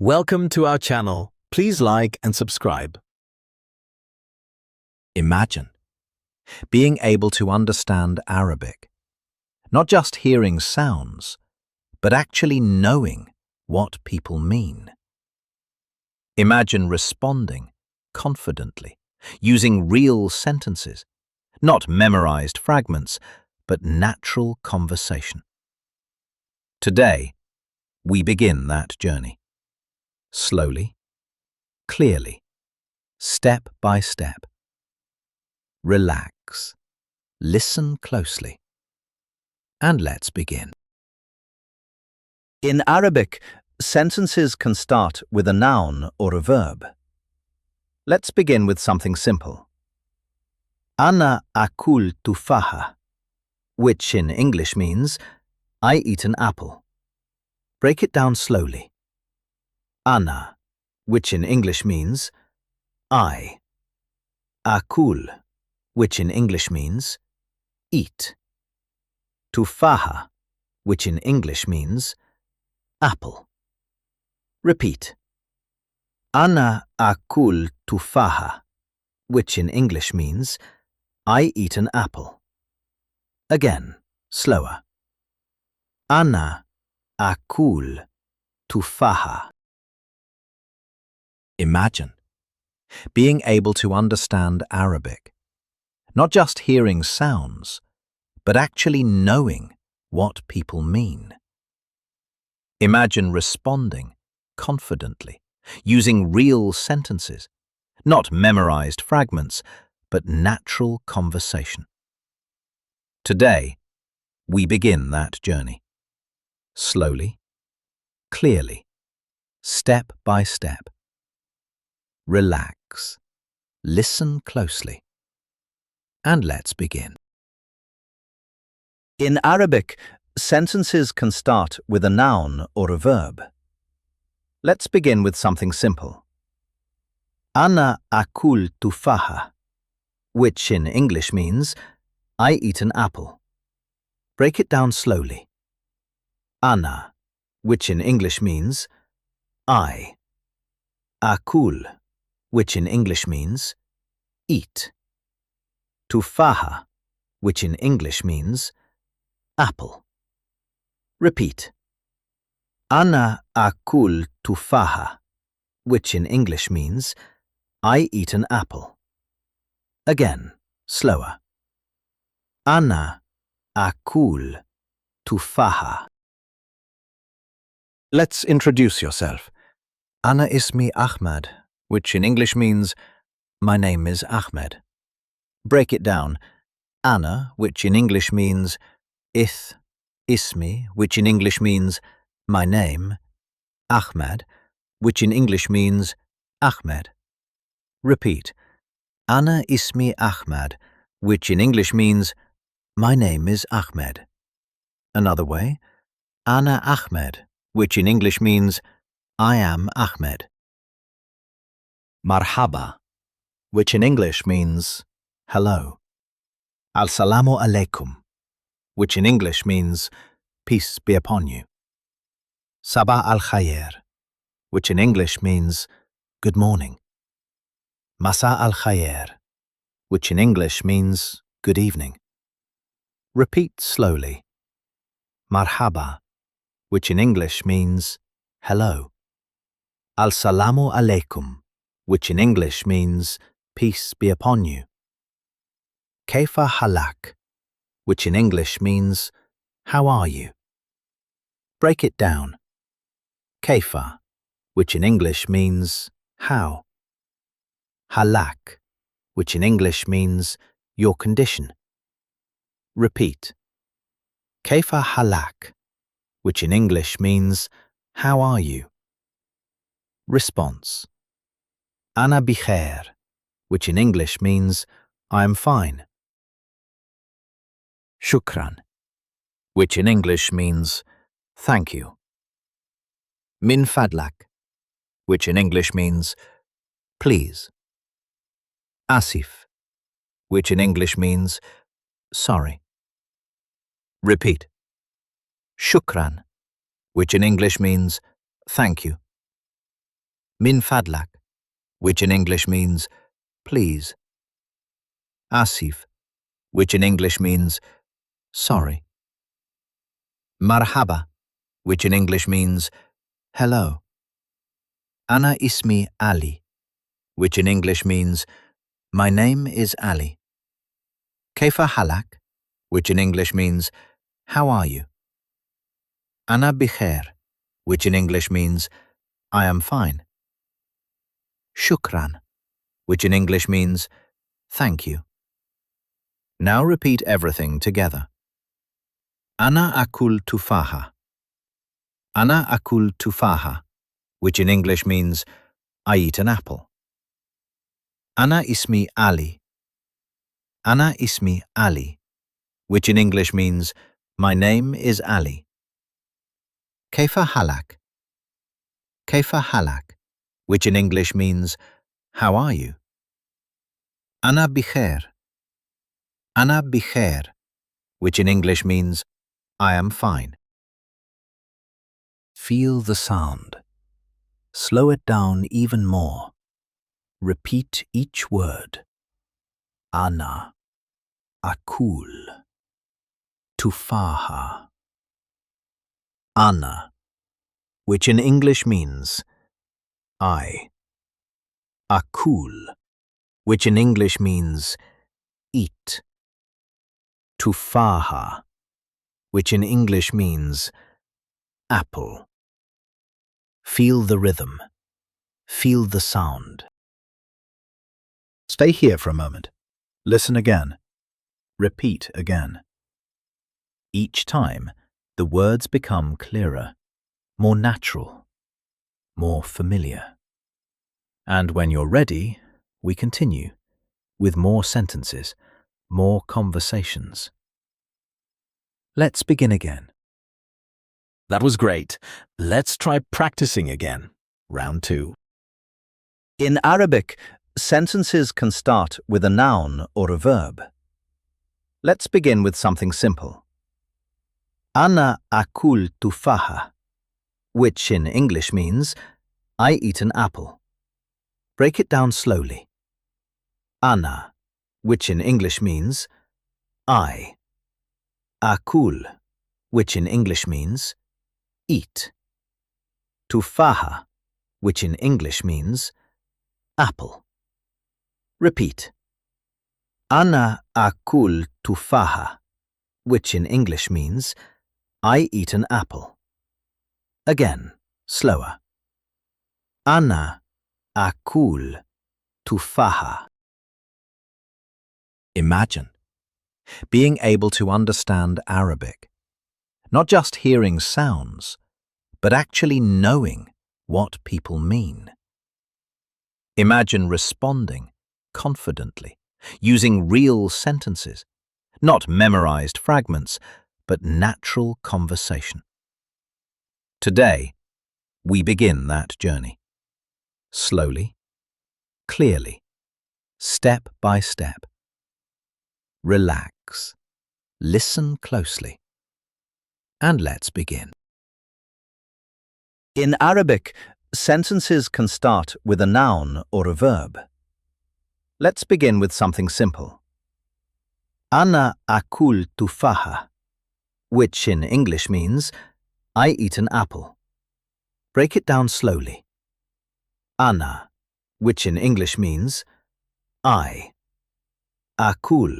Welcome to our channel. Please like and subscribe. Imagine being able to understand Arabic, not just hearing sounds, but actually knowing what people mean. Imagine responding confidently, using real sentences, not memorized fragments, but natural conversation. Today, we begin that journey. Slowly, clearly, step by step. Relax, listen closely, and let's begin. In Arabic, sentences can start with a noun or a verb. Let's begin with something simple. Ana akul tufaha, which in English means, I eat an apple. Break it down slowly. Ana, which in English means, I. Akul, which in English means, eat. Tufaha, which in English means, apple. Repeat. Ana akul tufaha, which in English means, I eat an apple. Again, slower. Ana akul tufaha. Imagine being able to understand Arabic, not just hearing sounds, but actually knowing what people mean. Imagine responding confidently, using real sentences, not memorized fragments, but natural conversation. Today, we begin that journey. Slowly, clearly, step by step. Relax, listen closely, and let's begin. In Arabic, sentences can start with a noun or a verb. Let's begin with something simple. Ana akul tufaha, which in English means, I eat an apple. Break it down slowly. Ana, which in English means, I. Akul, which in English means, eat. Tufaha, which in English means, apple. Repeat. Ana akul tufaha, which in English means, I eat an apple. Again, slower. Ana akul tufaha. Let's introduce yourself. Ana ismi Ahmed, which in English means, my name is Ahmed. Break it down. Ana, which in English means, ismi, which in English means, my name. Ahmed, which in English means, Ahmed. Repeat. Ana ismi Ahmed, which in English means, my name is Ahmed. Another way. Ana Ahmed, which in English means, I am Ahmed. Marhaba, which in English means, hello. Al-salamu alaykum, which in English means, peace be upon you. Sabah al-khayer, which in English means, good morning. Masa al-khayer, which in English means, good evening. Repeat slowly. Marhaba, which in English means, hello. Al-salamu alaykum, which in English means, peace be upon you. Kaifa halak, which in English means, how are you? Break it down. Kaifa, which in English means, how. Halak, which in English means, your condition. Repeat. Kaifa halak, which in English means, how are you? Response. Ana bikhair, which in English means, I am fine. Shukran, which in English means, thank you. Min fadlak, which in English means, please. Asif, which in English means, sorry. Repeat. Shukran, which in English means, thank you. Min fadlak, which in English means please. Asif, which in English means sorry. Marhaba, which in English means hello. Ana ismi Ali, which in English means my name is Ali. Kaifa halak, which in English means how are you? Ana bikhair, which in English means I am fine. Shukran, which in English means thank you. Now repeat everything together. Ana akul tufaha. Ana akul tufaha, which in English means I eat an apple. Ana ismi Ali. Ana ismi Ali, which in English means my name is Ali. Kaifa halak. Kaifa halak, which in English means how are you? Ana bikhair. Ana bikhair, which in English means I am fine. Feel the sound. Slow it down even more. Repeat each word. Ana akul tufaha. Ana, which in English means I. Akul, which in English means eat. Tufaha, which in English means apple. Feel the rhythm. Feel the sound. Stay here for a moment. Listen again. Repeat again. Each time, the words become clearer, more natural, more familiar. And when you're ready, we continue with more sentences, more conversations. Let's begin again. That was great. Let's try practicing again. Round 2. In Arabic, sentences can start with a noun or a verb. Let's begin with something simple. Ana akul tufaha, which in English means I eat an apple. Break it down slowly. Ana, which in English means I. Akul, which in English means eat. Tufaha, which in English means apple. Repeat. Ana akul tufaha, which in English means I eat an apple. Again, slower. Ana akul tufaha. Imagine being able to understand Arabic, not just hearing sounds, but actually knowing what people mean. Imagine responding confidently, using real sentences, not memorized fragments, but natural conversation. Today, we begin that journey. Slowly, clearly, step by step. Relax, listen closely, and let's begin. In Arabic, sentences can start with a noun or a verb. Let's begin with something simple. Ana akul tufaha, which in English means I eat an apple. Break it down slowly. Ana, which in English means I. Akul,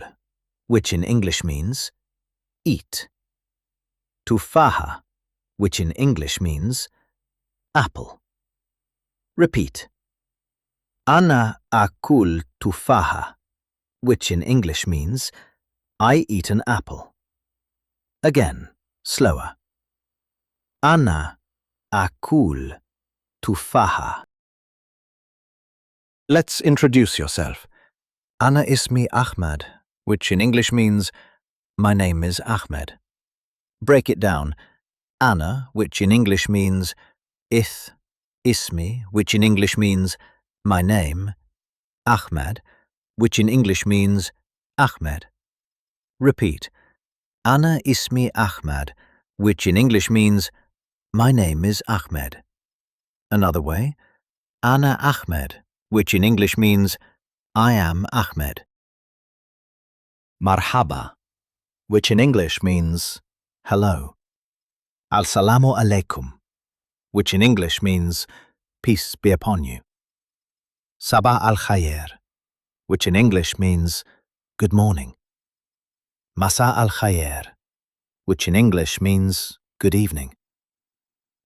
which in English means eat. Tufaha, which in English means apple. Repeat. Ana akul tufaha, which in English means I eat an apple. Again, slower. Ana akul tufaha. Let's introduce yourself. Ana ismi Ahmad, which in English means my name is Ahmed. Break it down. Ana, which in English means ismi, which in English means my name, Ahmad, which in English means Ahmed. Repeat. Ana ismi Ahmad, which in English means my name is Ahmed. Another way. Ana Ahmed, which in English means I am Ahmed. Marhaba, which in English means hello. Al-salamu alaikum, which in English means peace be upon you. Sabah al-khayer, which in English means good morning. Masa al-khayer, which in English means good evening.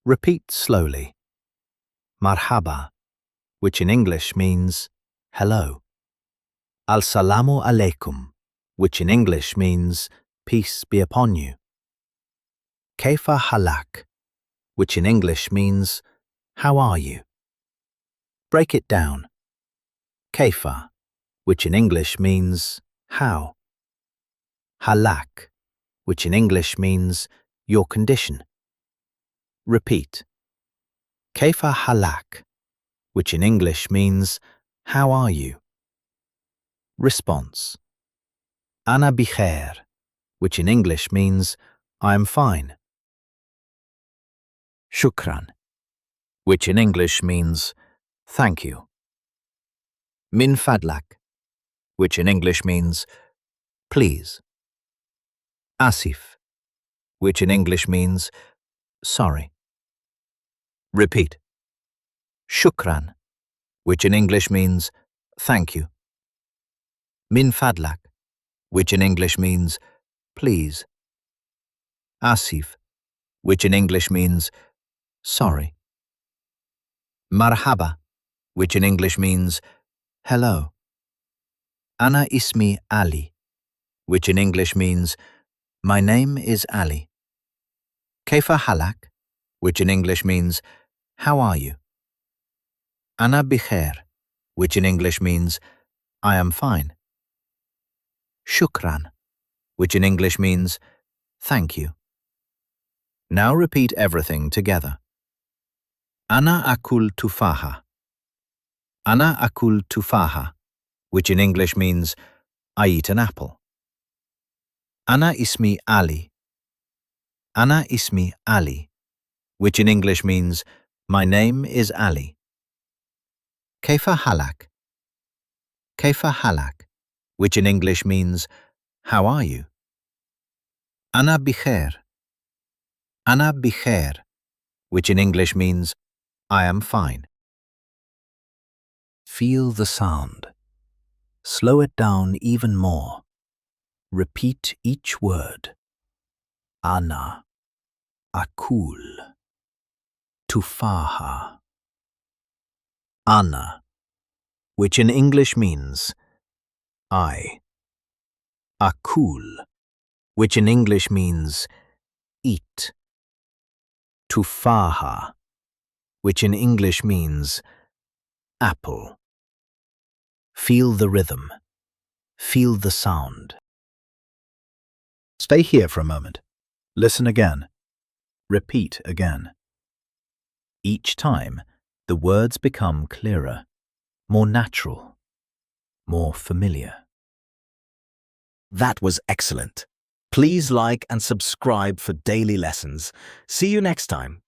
Repeat slowly. Marhaba, which in English means hello. Al-salamu alaikum, which in English means peace be upon you. Kaifa halak, which in English means how are you? Break it down. Kaifa, which in English means how. Halak, which in English means your condition. Repeat. Kaifa halak, which in English means how are you? Response. Ana bikhair, which in English means I am fine. Shukran, which in English means thank you. Min fadlak, which in English means please. Asif, which in English means sorry. Repeat. Shukran, which in English means thank you. Min fadlak, which in English means please. Asif, which in English means sorry. Marhaba, which in English means hello. Ana ismi Ali, which in English means my name is Ali. Kaifa halak, which in English means how are you? Ana bikhair, which in English means I am fine. Shukran, which in English means thank you. Now repeat everything together. Ana akul tufaha. Ana akul tufaha, which in English means I eat an apple. Ana ismi Ali. Ana ismi Ali, which in English means my name is Ali. Kaifa halak. Kaifa halak, which in English means how are you? Ana bikhair. Ana bikhair, which in English means I am fine. Feel the sound. Slow it down even more. Repeat each word. Ana, akul, tufaha. Ana, which in English means I. Akul, which in English means eat. Tufaha, which in English means apple. Feel the rhythm. Feel the sound. Stay here for a moment. Listen again. Repeat again. Each time, the words become clearer, more natural, more familiar. That was excellent. Please like and subscribe for daily lessons. See you next time.